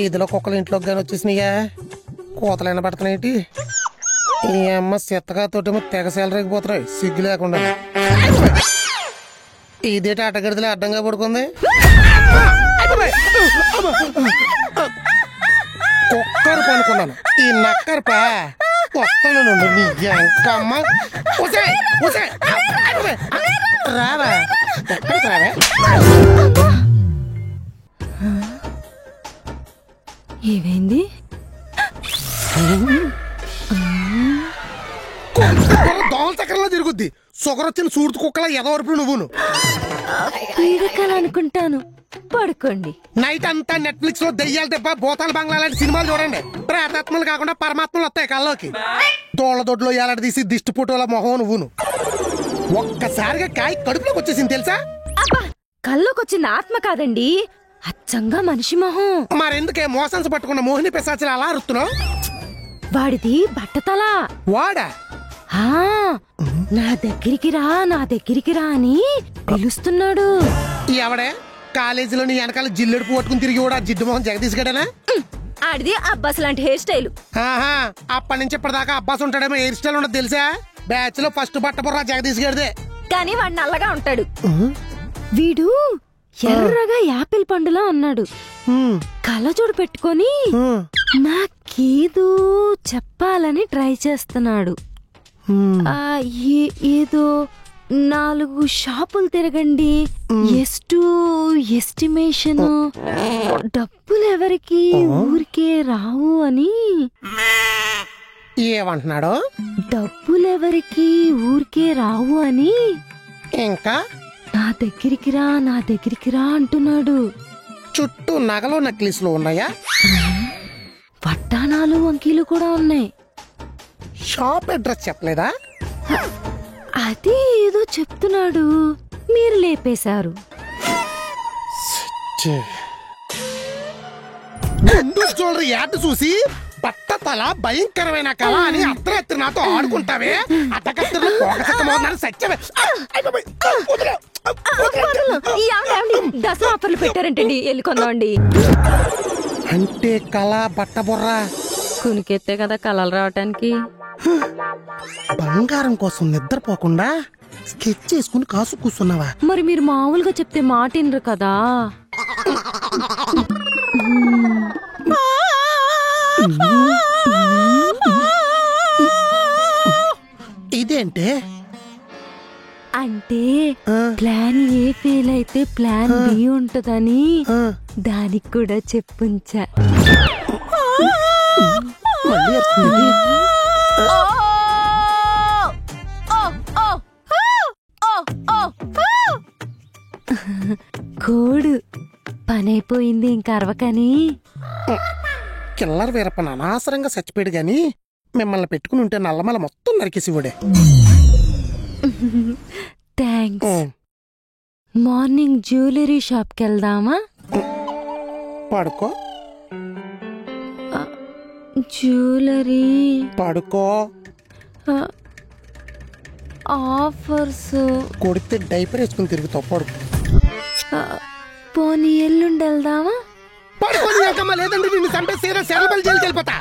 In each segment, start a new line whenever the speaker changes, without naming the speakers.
ఈదిలో కుక్కలు ఇంట్లోకి కానీ వచ్చేసినాయా? కోతలైన పడుతున్నాయి. ఈ అమ్మ చెత్తగా తోటేమో తెగ సెలరేగిపోతున్నాయి సిగ్గు లేకుండా. ఇదేటి అడ్డగడిదలే అడ్డంగా పడుకుంది. కుక్కరు పనుకున్నాను, ఈ నక్కరపా వస్తాను. నీ ఎంకమ్మ రావా రావా.
ఏమైంది?
దోమల చక్రంలో తిరుగుద్ది. షుగర్ వచ్చిన సూర్తు కుక్కలా ఎదవరపు నువ్వును.
అనుకుంటాను. పడుకోండి.
నైట్ అంతా నెట్ఫ్లిక్స్ లో దెయ్యాల దెబ్బ భూతాల బంగ్లా లాంటి సినిమాలు చూడండి. ప్రేతాత్మలు కాకుండా పరమాత్మలు వస్తాయి కల్లోకి. దోళ్ళ దొడ్లో ఏలాడి తీసి దిష్టి పుట్టుల మొహం నువ్వును. ఒక్కసారిగా కాయ కడుపులోకి వచ్చేసింది తెలుసా?
కల్లోకి వచ్చింది ఆత్మ కాదండి, అచ్చంగా మనిషి మొహం.
మరెందుకే మోసన్స్ పట్టుకున్న మోహిని పిశాచిలా అలా అరుస్తున్నావు?
వాడిది బట్టతల.
వాడా?
నా దగ్గరికి రా అని పిలుస్తున్నాడు.
ఎవడే? కాలేజీలో నీ వెనకాల జిల్లెడు పట్టుకుని తిరిగి కూడా జిడ్డు మొహం జగదీష్ గడేనా?
ఆడిది అబ్బాస్ లాంటి హెయిర్ స్టైల్.
అప్పటి నుంచి ఇప్పటిదాకా అబ్బాస్ ఉంటాడేమో హెయిర్ స్టైల్ ఉండదు తెలుసా? బ్యాచ్ లో ఫస్ట్ బట్టబుర్రా జగదీష్ గడిదే.
కానీ వాడు నల్లగా ఉంటాడు. వీడు ఎర్రగా యాపిల్ పండులా ఉన్నాడు. కళ్ళజోడు పెట్టుకొని నాకేదో చెప్పాలని ట్రై చేస్తున్నాడు. ఏదో 4 షాపులు తిరగండి, ఎస్టిమేషన్, డబ్బులు ఎవరికి ఊరికే రావు అని.
ఏమంటున్నాడు?
డబ్బులెవరికి ఊరికే రావు అని.
ఇంకా
నా దగ్గరికి రా అంటున్నాడు.
చుట్టూ నగలు నక్లీస్లు ఉన్నాయా?
వడ్డానాలు వంకీలు కూడా ఉన్నాయి.
షాప్ అడ్రస్ చెప్పలేదా?
అది ఏదో చెప్తున్నాడు, మీరు లేపేశారు.
చూడరు యాడ్ చూసి బట్టతల భయంకరమైన కళ అని అర్ధరాత్రి నాతో ఆడుకుంటావే. అడ్డకత్తులు సత్యమే.
దసరా ఆఫర్లు పెట్టారంటండి, వెళ్ళి కొందామండి.
అంటే కళ బట్ట బుర్ర
కునికెత్తే కదా కళలు రావటానికి.
బంగారం కోసం నిద్రపోకుండా స్కెచ్ చేసుకుని కాసు కూర్చున్నావా?
మరి మీరు మామూలుగా చెప్తే మాటినరు కదా.
ఇదేంటే?
అంటే ప్లాన్ ఏ ఫెయిల్ అయితే ప్లాన్ బి ఉంటదని దానికి కూడా చెప్పుంచా. కోడు పనైపోయింది, ఇంకా అరవకని.
కిల్లర్ వీరప్పని అనవసరంగా చచ్చిపోయాడు గాని మిమ్మల్ని పెట్టుకుని ఉంటే నల్లమల మొత్తం నరికేసివాడే.
థ్యాంక్స్. మార్నింగ్ జ్యువెలరీ షాప్కి వెళ్దామా?
పడుకో.
జ్యువెలరీ
పడుకో.
ఆఫర్స్
కొడితే డైపర్ వేసుకుని తిరుగుతావు. పడుకో.
పోనీ ఎల్లుండి వెళ్దామా?
పడుకోని లేదంటే నిన్ను చంపే సెరబల్ జైలుకి వెళ్ళిపోతా.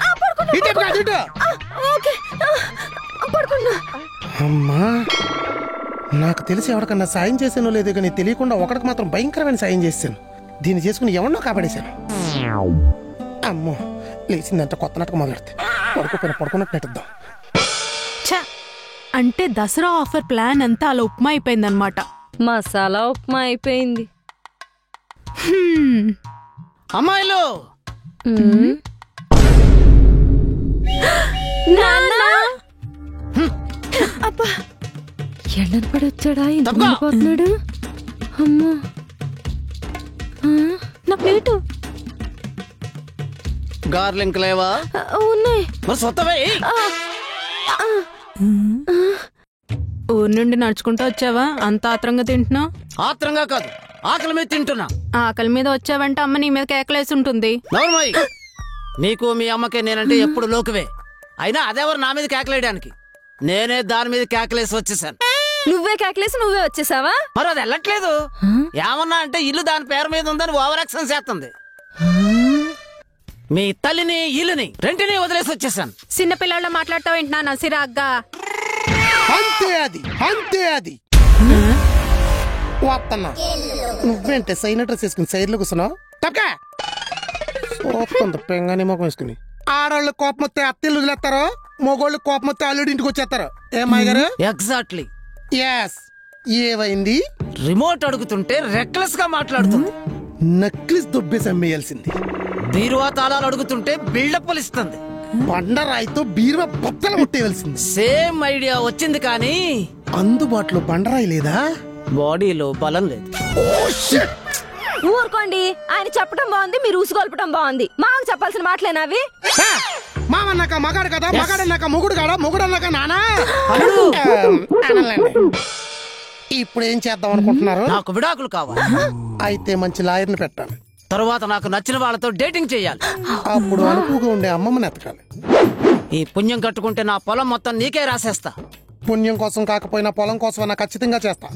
అమ్మా, నాకు తెలిసి ఎవరికన్నా సాయం చేసానో లేదో కానీ తెలియకుండా ఒకడికి మాత్రం భయంకరమైన సాయం చేశాను. దీన్ని చేసుకుని ఎవరినో కాపాడేశాను. అమ్మో, లేచిందంటే కొత్త నాటకం మొదలెడితే పడుకోపోయినా పడుకున్నట్టు నెట్టుద్దాం.
అంటే దసరా ఆఫర్ ప్లాన్ అంతా అలా ఉప్మా అయిపోయిందనమాట.
మసాలా ఉప్మా అయిపోయింది.
అమ్మాయిలు,
అబ్బా, ఎండను పడి వచ్చాడా? పోతున్నాడు. అమ్మా, నా ప్లేటు.
గార్లింక్ లేవా?
ఉన్నాయి.
మరి సొత్తవే.
ఊరు నుండి నడుచుకుంటూ వచ్చావా? అంత ఆత్రంగా తింటున్నావు?
ఆత్రంగా కాదు, ఆకలి మీద తింటున్నా.
ఆకలి మీద వచ్చావంటే అమ్మ నీ మీద కేకలేసి ఉంటుంది.
నవరమయ్య, నీకు మీ అమ్మకే నేనంటే ఎప్పుడు లోకువే. అయినా అదెవరు నా మీద కేకలేయడానికి? నేనే దాని మీద కేకలేసి వచ్చేసాను.
నువ్వే కేకలేసి నువ్వే వచ్చేసావా?
మరి అది వెళ్ళట్లేదు. ఏమన్నా అంటే ఇల్లు దాని పేరు మీద ఉందని ఓవర్ యాక్షన్ చేస్తుంది. మీ తల్లిని ఇల్లుని రెంటిని వదిలేసి వచ్చేసాను.
చిన్నపిల్లల మాట్లాడతావేంటి నాన్న సిరాగ్గా?
అంతే అది వస్తున్నా. నువ్వేంటే సైన్ డ్రెస్ వేసుకుని సైడ్లో కూర్చున్నావు? తప్పకా చూస్తుంది పెంగాని మొఖం వేసుకుని. ఆడవాళ్ళు కోపం వస్తే అత్తలు వదిలేస్తారో, మగోళ్ళు కోపం వస్తే అల్లుడి ఇంటికి వచ్చేస్తారు. ఏమాయి గారు?
ఎగ్జాక్ట్లీ.
ఎస్. ఏమైంది?
రిమోట్ అడుగుతుంటే రెక్లెస్ గా మాట్లాడుతుంది.
నక్లిస్ దొబ్బేసి అమ్మేయాల్సింది.
బీరువా తాళాలు అడుగుతుంటే బిల్డప్ ఇస్తుంది.
బండరాయితో బీరువా బొత్తలు కొట్టేయవలసింది.
సేమ్ ఐడియా వచ్చింది కానీ
అందుబాటులో బండరాయి లేదా?
బాడీలో బలం లేదు.
ఊరుకోండి, ఆయన చెప్పడం బాగుంది, మీరు ఊసుగొల్పడం బాగుంది. మాకు చెప్పాల్సిన మాటలేనావి?
మామన్నాక మగాడు కదా, మగాడన్నాక మొగుడు కాడా, మొగుడు అన్నాక నానా. ఇప్పుడు ఏం చేద్దాం అనుకుంటున్నారు?
నాకు విడాకులు కావాలి.
అయితే మంచి లాయర్ని పెట్టాలి.
తరువాత నాకు నచ్చిన వాళ్ళతో డేటింగ్ చేయాలి.
అప్పుడు అనుకుగా ఉండే అమ్మమ్మని ఎతకాలి.
ఈ పుణ్యం కట్టుకుంటే నా పొలం మొత్తం నీకే రాసేస్తా.
పుణ్యం కోసం కాకపోయినా పొలం కోసం అన్న ఖచ్చితంగా చేస్తా.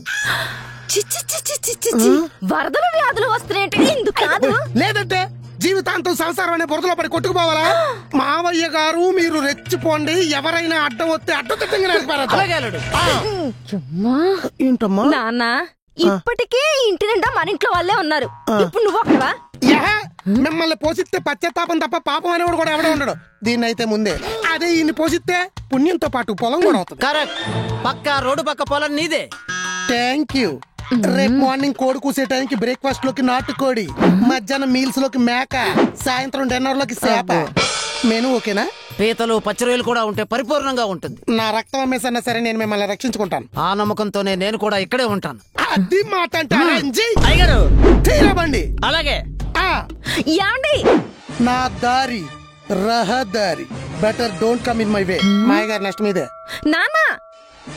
వరదలు వ్యాధులు వస్తున్నాయంటే ఇందుకు కాదు.
లేదంటే జీవితాంతం సంసారం అనే బురదలో పడి కొట్టుకుపోవాలా? మావయ్య గారు మీరు రెచ్చిపోండి, ఎవరైనా అడ్డం వస్తే అడ్డదిడ్డంగా ఏంటమ్మా
నాన్న, ఇప్పటికే ఇంటి నిండా మన ఇంట్లో వాళ్ళే ఉన్నారు. ఇప్పుడు నువ్వు ఒకవా?
మిమ్మల్ని పోషిస్తే పశ్చాత్తాపం తప్ప పాపం అనేవాడు కూడా ఎవడో ఉండడు. దీన్ని అయితే ముందే, అదే ఈయన్ని పోషిస్తే పుణ్యంతో పాటు పొలం కూడా అవుతుంది.
కరెక్ట్. పక్క రోడ్డు పక్క పొలం నీదే.
Thank you. రేపు మార్నింగ్ కోడి కూసే టైంకి బ్రేక్ఫాస్ట్ లోకి నాటుకోడి, మధ్యాహ్నం మీల్స్ లోకి మేక, సాయంత్రం డిన్నర్ లోకి చేప. మెను ఓకేనా?
పీతలు పచ్చిరొయ్యలు కూడా ఉంటే పరిపూర్ణంగా ఉంటుంది.
నా రక్తం అమ్మేసన్నా సరే నేను మిమ్మల్ని రక్షించుకుంటాను.
ఆ నమ్మకంతోనే నేను కూడా ఇక్కడే ఉంటాను.
అది మాట అంటే
అయ్యగారు
తీరబండి.
అలాగే.
యాండి
నా దారి రహదారి. Better don't come in my way. Maya గారు నెక్స్ట్ మీదే.
నాన్న,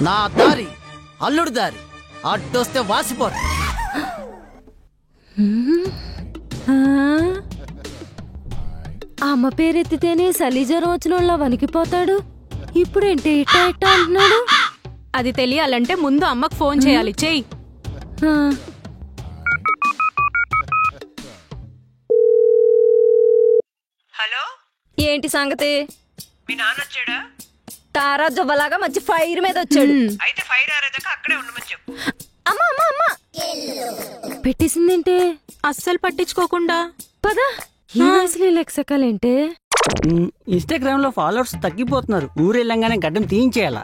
నా దారి అల్లుడు దారి. అడ్డొస్తే వాసిపోతా.
అమ్మ పేరెత్తితేనే చలి జ్వరం వచ్చిన వణికిపోతాడు. ఇప్పుడేంటి ఇట్టా ఇట్టా అంటున్నాడు?
అది తెలియాలంటే ముందు అమ్మకు ఫోన్ చేయాలి. చెయ్యి.
హలో,
ఏంటి సంగతి?
మీ నాన్న వచ్చాడా?
తారా జువ్వలాగా మంచి ఫైర్ మీద వచ్చాడు.
అయితే ఫైర్ ఆరేదాకా అక్కడే ఉండమని చెప్పు.
అమ్మా అమ్మా అమ్మా పెట్టేసిందేంటే?
అస్సలు పట్టించుకోకుండా
పద. ఈ వయసులో లెక్సకాలేంటే?
ఇన్స్టాగ్రామ్ లో ఫాలోవర్స్ తగ్గిపోతున్నారు. ఊరు వెళ్ళంగానే గడ్డం తీయించేయాలా?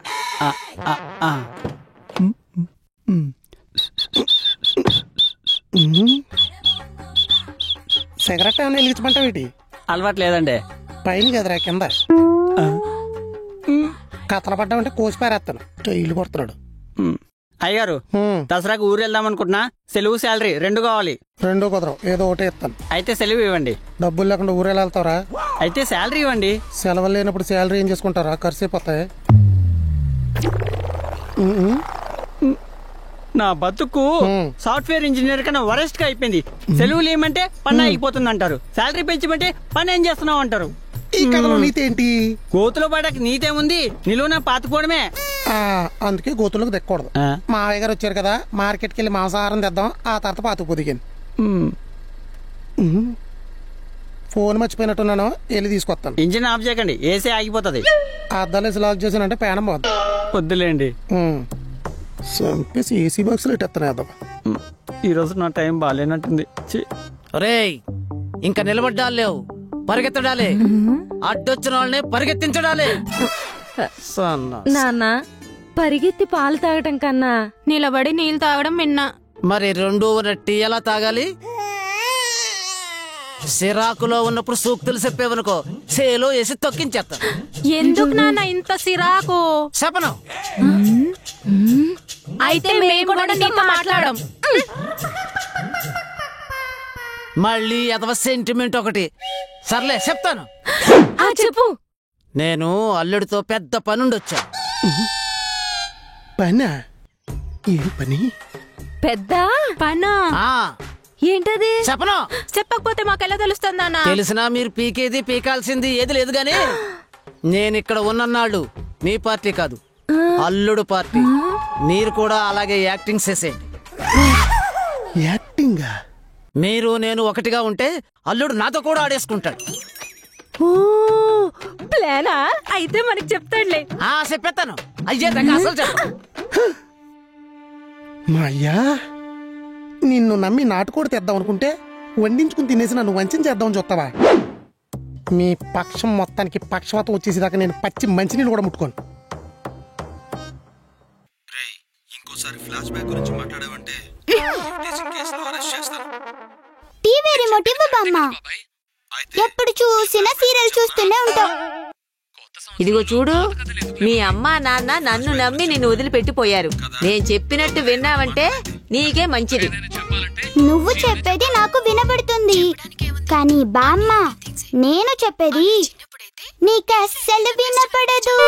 సిగరెట్ ఏమైనా వెలిగించమంటావు? వీటి
అలవాటు లేదండి.
పైన కదరా కింద కథలు పడ్డామంటే కోసి పారేస్తాను. ఇల్లు కొడుతున్నాడు.
అయ్యారు, దసరాకు ఊరు వెళ్దాం అనుకుంటున్నా. సెలవు శాలరీ 2 కావాలి.
2 కుదరవు, ఏదో ఒకటే ఇస్తాను.
అయితే సెలవు ఇవ్వండి.
డబ్బులు లేకుండా ఊరేలా వెళ్తావరా?
అయితే శాలరీ ఇవ్వండి.
సెలవులు లేనప్పుడు శాలరీ ఏం చేసుకుంటారా? ఖర్చు అయిపోతాయి.
నా బతుకు సాఫ్ట్వేర్ ఇంజనీర్ కన్నా వరెస్ట్ గా అయిపోయింది. సెలవులు ఏమంటే పని అయిపోతుంది అంటారు, శాలరీ పెంచమంటే పని ఏం చేస్తున్నావు అంటారు.
ఈ కథలో నీతి ఏంటి?
గోతులో పడక నీతేముంది, నిలువున పాతుకోవడమే.
అందుకే గోతులకు దెక్కకూడదు. మా అయ్య గారు వచ్చారు కదా, మార్కెట్కి వెళ్ళి మాంసాహారం తెద్దాం, ఆ తర్వాత పాతుకు పొదిగాను. ఫోన్ మర్చిపోయినట్టున్నాను, వెళ్ళి తీసుకొస్తాను.
ఇంజిన్ ఆఫ్ చేయకండి, ఏసీ ఆగిపోతుంది.
అద్దాలు వేసి లాక్ చేసానంటే పేనం పోద్ది.
వద్దులేండి.
చంపేసి ఏసీ బాక్స్ ఎట్టేస్తాను.
ఈ రోజు నా టైం బాగాలేనట్టుంది.
రేయ్, ఇంకా నిలబడ్డాలేవు, పరిగెత్తడాలే. అడ్డొచ్చిన వాళ్ళనే పరిగెత్తించడాలే.
నాన్న, పరిగెత్తి పాలు తాగటం కన్నా
నిలబడి నీళ్లు తాగడం విన్నా.
మరి 2 టీ ఎలా తాగాలి? సిరాకులో ఉన్నప్పుడు సూక్తులు చెప్పేవనుకో, సేలో వేసి తొక్కించేస్తా.
ఎందుకు నాన్న ఇంత సిరాకు?
చెప్పను.
అయితే మేము కూడా నీతో మాట్లాడం.
మళ్ళీ ఎదవ సెంటిమెంట్ ఒకటి. సర్లే చెప్తాను.
చెప్పు.
నేను అల్లుడితో పెద్ద పనుండొచ్చా.
పనా? ఏం పని?
పెద్ద
పనా?
ఏంటది?
చెప్పను.
చెప్పకపోతే మాకెలా తెలుస్తుందన్నా?
తెలిసినా మీరు పీకేది పీకాల్సింది ఏది లేదు గాని నేనిక్కడ ఉన్నన్నాళ్ళు మీ పార్టీ కాదు, అల్లుడు పార్టీ. మీరు కూడా అలాగే యాక్టింగ్ చేసేయండి.
యాక్టింగా?
మీరు నేను ఒకటిగా ఉంటే అల్లుడు నాతో కూడా ఆడేసుకుంటాడు.
ఓ ప్లానా? అయితే మనకి చెప్తాడులే.
చెప్పేస్తాను. అయ్యేదాకా అసలు చెప్పను.
మా అయ్యా, నిన్ను నమ్మి నాటుకోడి తెద్దాం అనుకుంటే వండించుకుని తినేసి నన్ను వంచన చేద్దామని చూస్తావా? మీ పక్షం మొత్తానికి పక్షవాతం వచ్చేసేదాకా నేను పచ్చి మంచినీళ్ళు కూడా ముట్టుకోను.
ఇంకోసారి ఫ్లాష్ బ్యాక్ గురించి మాట్లాడావంటే
టీవీ రిమోట్ ఇవ్వు బామ్మ. ఎప్పుడు చూసినా సీరియల్ చూస్తూనే ఉంటావు.
ఇదిగో చూడు, మీ అమ్మా నాన్న నన్ను నమ్మి నిన్ను వదిలిపెట్టిపోయారు. నేను చెప్పినట్టు విన్నావంటే నీకే మంచిది.
నువ్వు చెప్పేది నాకు వినబడుతుంది, కానీ బామ్మ నేను చెప్పేది నీకు అస్సలు వినపడదు.